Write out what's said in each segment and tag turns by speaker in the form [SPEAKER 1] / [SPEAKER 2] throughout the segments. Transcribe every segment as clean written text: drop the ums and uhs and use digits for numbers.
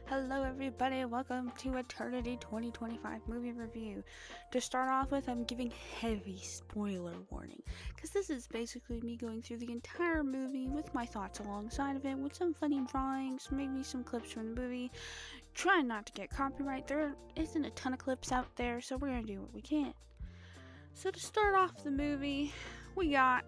[SPEAKER 1] Hello, everybody. Welcome to Eternity 2025 movie review. To start off with, I'm giving heavy spoiler warning because this is basically me going through the entire movie with my thoughts alongside of it, with some funny drawings, maybe some clips from the movie. Trying not to get copyright. There isn't a ton of clips out there, so we're gonna do what we can. So to start off the movie, we got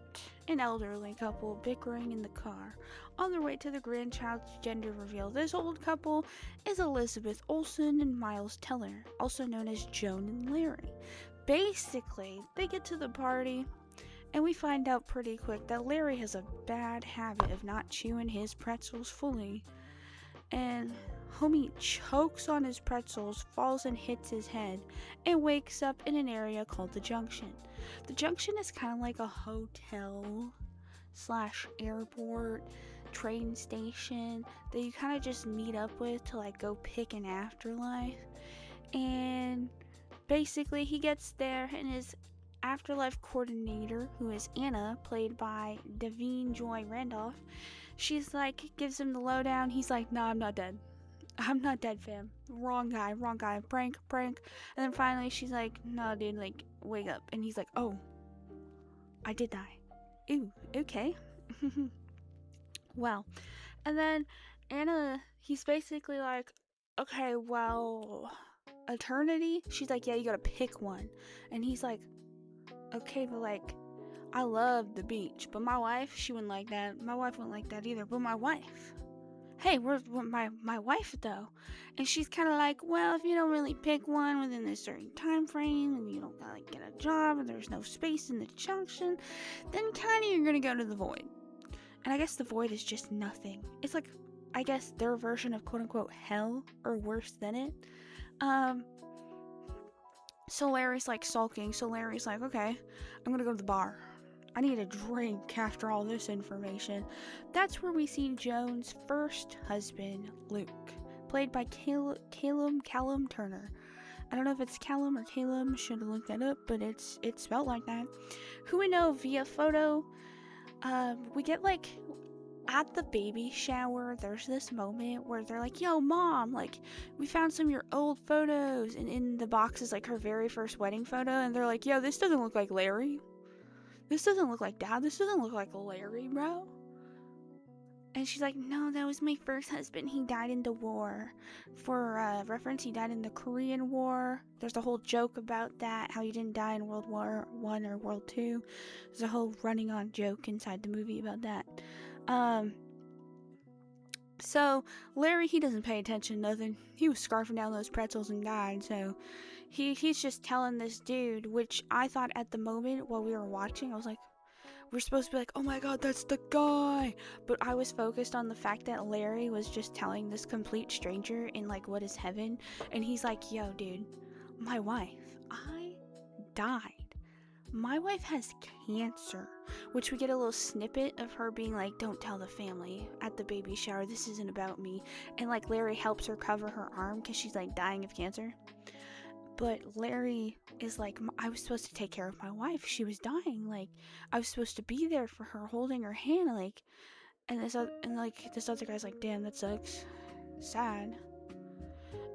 [SPEAKER 1] an elderly couple bickering in the car on their way to the grandchild's gender reveal. This old couple is Elizabeth Olsen and Miles Teller, also known as Joan and Larry. Basically, they get to the party and we find out pretty quick that Larry has a bad habit of not chewing his pretzels fully. And homie chokes on his pretzels, falls and hits his head, and wakes up in an area called the Junction. The Junction is kind of like a hotel slash airport train station that you kind of just meet up with to like go pick an afterlife. And basically he gets there and his afterlife coordinator, who is Anna, played by Davine Joy Randolph, she's like, gives him the lowdown. He's like, nah, I'm not dead. I'm not dead, fam. Wrong guy. Prank. And then finally she's like, no, dude, like, wake up. And he's like, oh, I did die. Ooh, okay. Well, and then Anna, he's basically like, okay, well, eternity? She's like, yeah, you gotta pick one. And he's like, okay, but like, I love the beach, but my wife, she wouldn't like that. My wife wouldn't like that either, but my wife. Hey, where's my wife though? And she's kind of like, well, if you don't really pick one within a certain time frame, and you don't like get a job, and there's no space in the Junction, then kind of you're gonna go to the void. And I guess the void is just nothing. It's like, I guess their version of quote unquote hell, or worse than it. So Larry's like sulking. So Larry's like, okay, I'm gonna go to the bar. I need a drink after all this information. That's where we see Joan's first husband, Luke, played by Callum Turner. I don't know if it's Callum or Calum, should have looked that up, but it's spelled like that. Who we know via photo. We get like at the baby shower, there's this moment where they're like, yo, mom, like, we found some of your old photos. And in the box is like her very first wedding photo. And they're like, yo, this doesn't look like Larry. This doesn't look like dad. This doesn't look like Larry, bro. And she's like, no, that was my first husband. He died in the war. For reference, he died in the Korean War. There's a whole joke about that, how he didn't die in World War I or World II. There's a whole running on joke inside the movie about that. So Larry, he doesn't pay attention to nothing. He was scarfing down those pretzels and died, so he's just telling this dude, which I thought at the moment while we were watching, I was like, we're supposed to be like, oh my god, that's the guy. But I was focused on the fact that Larry was just telling this complete stranger in like, what is heaven? And he's like, yo, dude, my wife, I died. My wife has cancer, which we get a little snippet of her being like, don't tell the family at the baby shower, this isn't about me. And like Larry helps her cover her arm because she's like dying of cancer. But Larry is like, I was supposed to take care of my wife. She was dying. Like, I was supposed to be there for her, holding her hand. Like, and this other guy's like, damn, that sucks. Sad.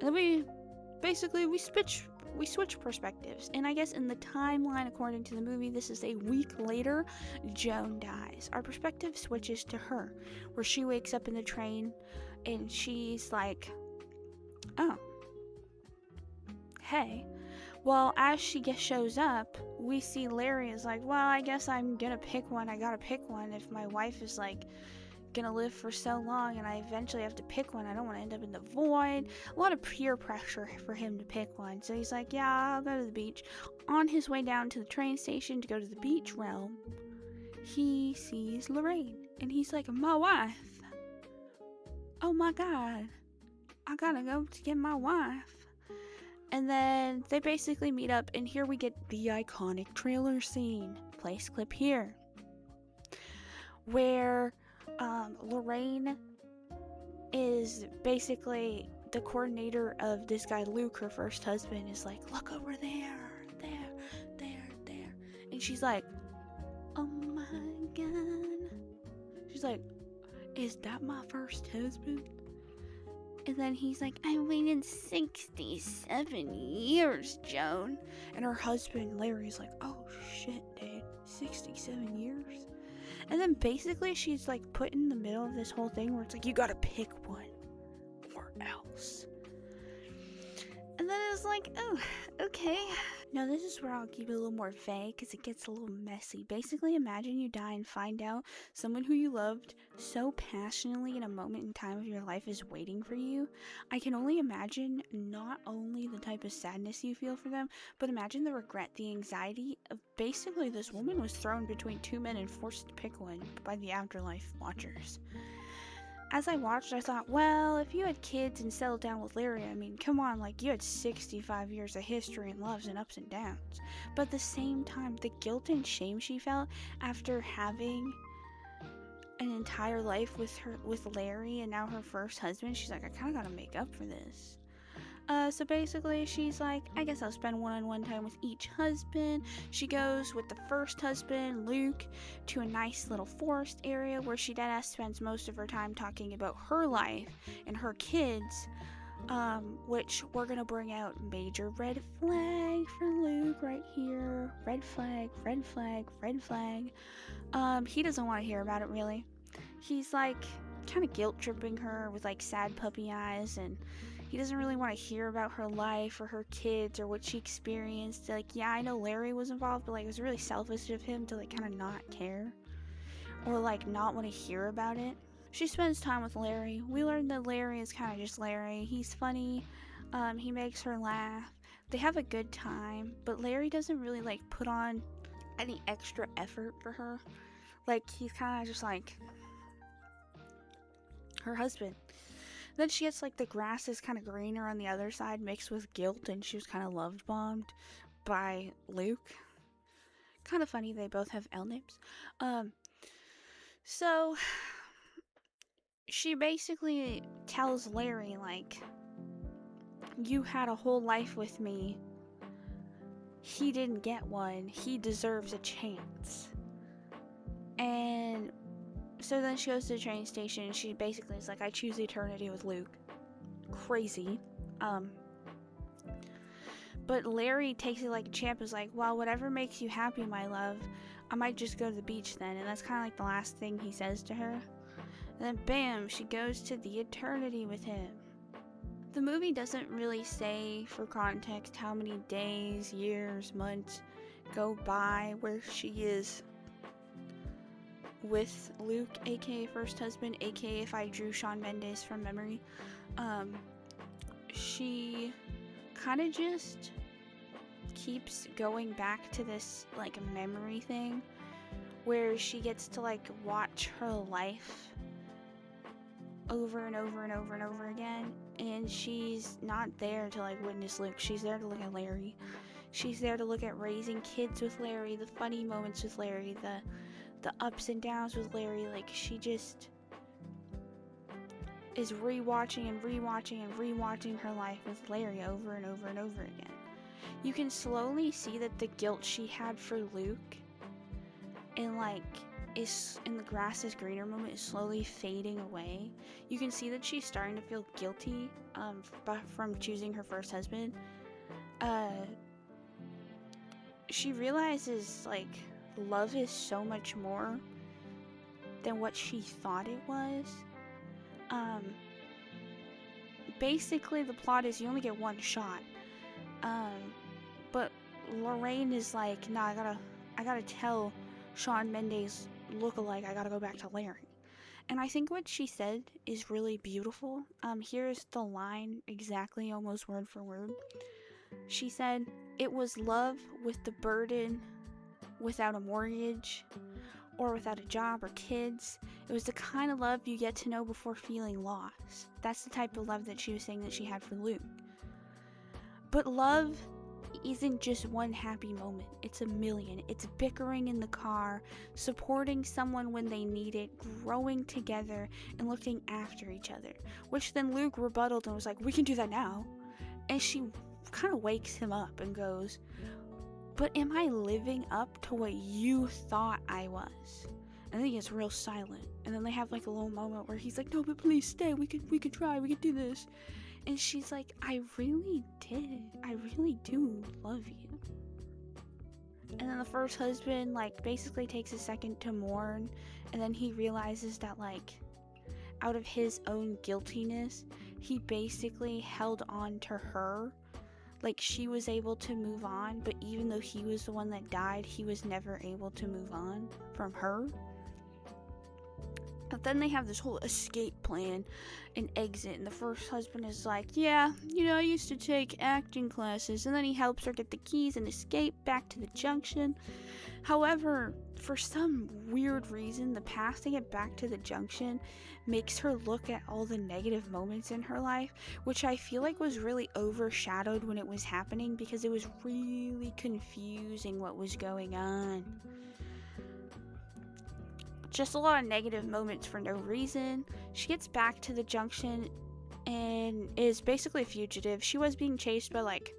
[SPEAKER 1] And then we switch perspectives. And I guess in the timeline, according to the movie, this is a week later. Joan dies. Our perspective switches to her, where she wakes up in the train, and she's like, oh. Hey. Well, as she shows up, we see Larry is like, well, I guess I'm gonna pick one. I gotta pick one if my wife is like gonna live for so long and I eventually have to pick one. I don't want to end up in the void. A lot of peer pressure for him to pick one. So he's like, yeah, I'll go to the beach. On his way down to the train station to go to the beach realm, he sees Lorraine. And he's like, my wife. Oh my god. I gotta go to get my wife. And then they basically meet up, and here we get the iconic trailer scene. Place clip here. Where Lorraine is basically the coordinator of this guy Luke, her first husband, is like, look over there. And she's like, oh my god. She's like, Is that my first husband? And then he's like, I waited 67 years, Joan. And her husband, Larry's like, oh shit, dude, 67 years? And then basically she's like put in the middle of this whole thing where it's like, you gotta pick one or else. And then it's like, oh, okay. Now this is where I'll keep it a little more vague because it gets a little messy. Basically, imagine you die and find out someone who you loved so passionately in a moment in time of your life is waiting for you. I can only imagine not only the type of sadness you feel for them, but imagine the regret, the anxiety of basically this woman was thrown between two men and forced to pick one by the afterlife watchers. As I watched, I thought, well, if you had kids and settled down with Larry, I mean, come on, like, you had 65 years of history and loves and ups and downs. But at the same time, the guilt and shame she felt after having an entire life with Larry and now her first husband, she's like, I kind of gotta make up for this. So basically, she's like, I guess I'll spend one-on-one time with each husband. She goes with the first husband, Luke, to a nice little forest area where she deadass spends most of her time talking about her life and her kids, which we're gonna bring out major red flag for Luke right here. Red flag, red flag, red flag. He doesn't want to hear about it, really. He's like kind of guilt tripping her with like sad puppy eyes, and he doesn't really want to hear about her life or her kids or what she experienced. Like, yeah, I know Larry was involved, but like it was really selfish of him to like kind of not care or like not want to hear about it. She spends time with Larry. We learned that Larry is kind of just Larry. He's funny. He makes her laugh. They have a good time, but Larry doesn't really like put on any extra effort for her. Like, he's kind of just like her husband. Then she gets like the grass is kind of greener on the other side mixed with guilt, and she was kind of love bombed by Luke. Kind of funny, they both have L names. So she basically tells Larry, like, you had a whole life with me. He didn't get one. He deserves a chance. And so then she goes to the train station and she basically is like, I choose eternity with Luke. Crazy. But Larry takes it like a champ, is like, well, whatever makes you happy, my love. I might just go to the beach then. And that's kind of like the last thing he says to her. And then bam, she goes to the eternity with him. The movie doesn't really say, for context, how many days, years, months go by where she is with Luke, aka first husband, aka if I drew Shawn Mendes from memory. She kind of just keeps going back to this like memory thing where she gets to like watch her life over and over and over and over again, and she's not there to like witness Luke. She's there to look at Larry. She's there to look at raising kids with Larry, the funny moments with Larry, the ups and downs with Larry. Like, she just is rewatching and rewatching and rewatching her life with Larry over and over and over again. You can slowly see that the guilt she had for Luke and like is in the grass is greener moment is slowly fading away. You can see that she's starting to feel guilty from choosing her first husband. She realizes like love is so much more than what she thought it was. Basically the plot is you only get one shot. But Lorraine is like, nah, I gotta tell Shawn Mendes lookalike, I gotta go back to Larry. And I think what she said is really beautiful. Here's the line exactly, almost word for word. She said, it was love with the burden, without a mortgage, or without a job or kids. It was the kind of love you get to know before feeling lost. That's the type of love that she was saying that she had for Luke. But love isn't just one happy moment. It's a million. It's bickering in the car, supporting someone when they need it, growing together, and looking after each other. Which then Luke rebutted and was like, we can do that now. And she kind of wakes him up and goes, but am I living up to what you thought I was? And then he gets real silent. And then they have like a little moment where he's like, no, but please stay. We could try. We could do this. And she's like, I really did. I really do love you. And then the first husband, like, basically takes a second to mourn. And then he realizes that, like, out of his own guiltiness, he basically held on to her. Like, she was able to move on, but even though he was the one that died, he was never able to move on from her. But then they have this whole escape plan and exit, and the first husband is like, yeah, I used to take acting classes, and then he helps her get the keys and escape back to the junction. However, for some weird reason, the path to get back to the junction makes her look at all the negative moments in her life, which I feel like was really overshadowed when it was happening because it was really confusing what was going on. Just a lot of negative moments for no reason. She gets back to the junction and is basically a fugitive. She was being chased by like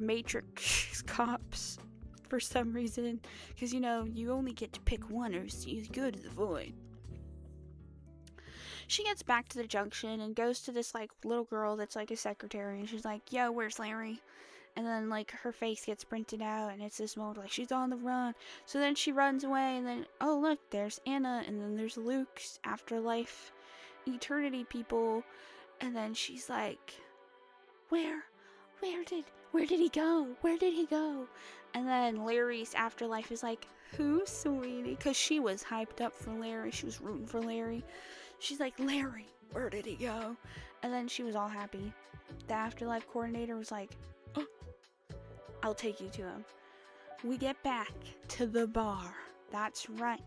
[SPEAKER 1] Matrix cops for some reason, because you only get to pick one or you go to the void. She gets back to the junction and goes to this like little girl that's like a secretary, and she's like, yo, where's Larry? And then like her face gets printed out, and it's this moment like she's on the run. So then she runs away, and then oh look, there's Anna, and then there's Luke's afterlife eternity people, and then she's like, where did he go? Where did he go? And then Larry's afterlife is like, who, sweetie? Because she was hyped up for Larry. She was rooting for Larry. She's like, Larry, where did he go? And then she was all happy. The afterlife coordinator was like, oh, I'll take you to him. We get back to the bar. That's right.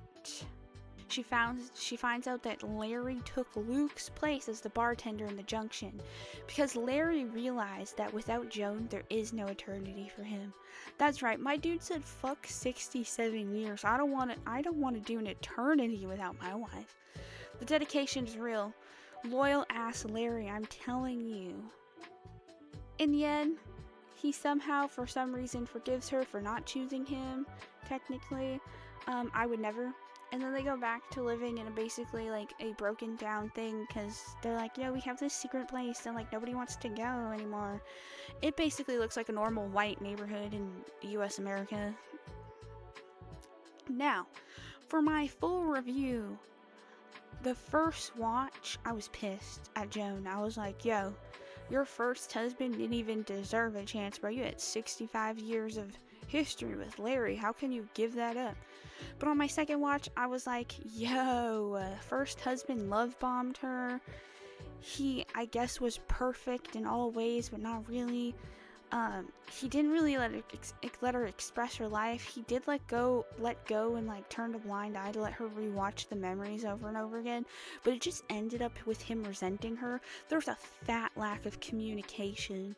[SPEAKER 1] She finds out that Larry took Luke's place as the bartender in the junction because Larry realized that without Joan, there is no eternity for him. That's right. My dude said, fuck 67 years. I don't want to do an eternity without my wife. The dedication is real. Loyal ass Larry, I'm telling you. In the end, he somehow, for some reason, forgives her for not choosing him, technically. I would never. And then they go back to living in basically like a broken down thing because they're like, yeah, we have this secret place and like nobody wants to go anymore. It basically looks like a normal white neighborhood in US America. Now, for my full review, the first watch, I was pissed at Joan. I was like, yo, your first husband didn't even deserve a chance, bro. You had 65 years of history with Larry. How can you give that up? But on my second watch, I was like, yo, first husband love bombed her. He, I guess, was perfect in all ways, but not really. He didn't really let her express her life. He did let go and like turned a blind eye to let her rewatch the memories over and over again. But it just ended up with him resenting her. There was a fat lack of communication.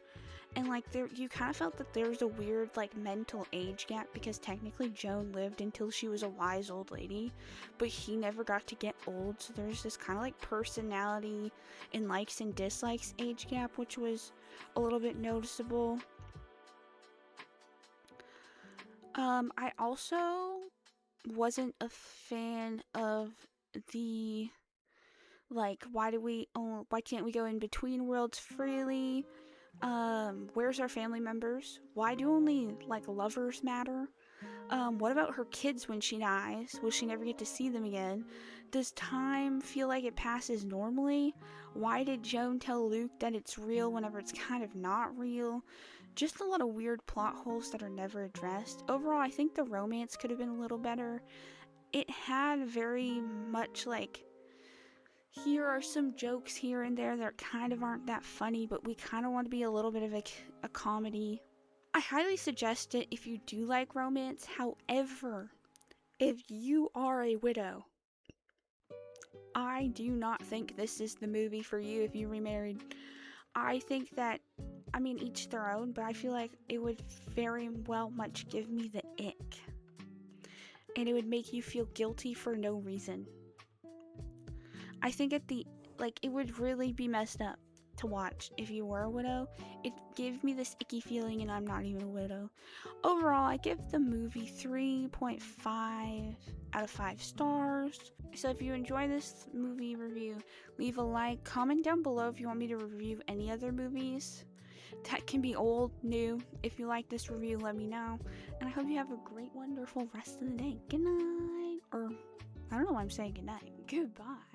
[SPEAKER 1] And like you kind of felt that there was a weird like mental age gap because technically Joan lived until she was a wise old lady, but he never got to get old. So there's this kind of like personality and likes and dislikes age gap, which was a little bit noticeable. I also wasn't a fan of the like why can't we go in between worlds freely? Where's our family members? Why do only like lovers matter? What about her kids when she dies? Will she never get to see them again? Does time feel like it passes normally? Why did Joan tell Luke that it's real whenever it's kind of not real? Just a lot of weird plot holes that are never addressed. Overall, I think the romance could have been a little better. It had very much like, here are some jokes here and there that kind of aren't that funny, but we kind of want to be a little bit of a comedy. I highly suggest it if you do like romance. However, if you are a widow, I do not think this is the movie for you if you remarried. I think that, I mean, each their own, but I feel like it would very well much give me the ick. And it would make you feel guilty for no reason. I think it would really be messed up. to watch if you were a widow. It gave me this icky feeling, and I'm not even a widow. Overall, I give the movie 3.5 out of 5 stars. So if you enjoy this movie review, leave a like, comment down below if you want me to review any other movies. That can be old, new. If you like this review, let me know. And I hope you have a great, wonderful rest of the day. Good night. Or, I don't know why I'm saying good night. Goodbye.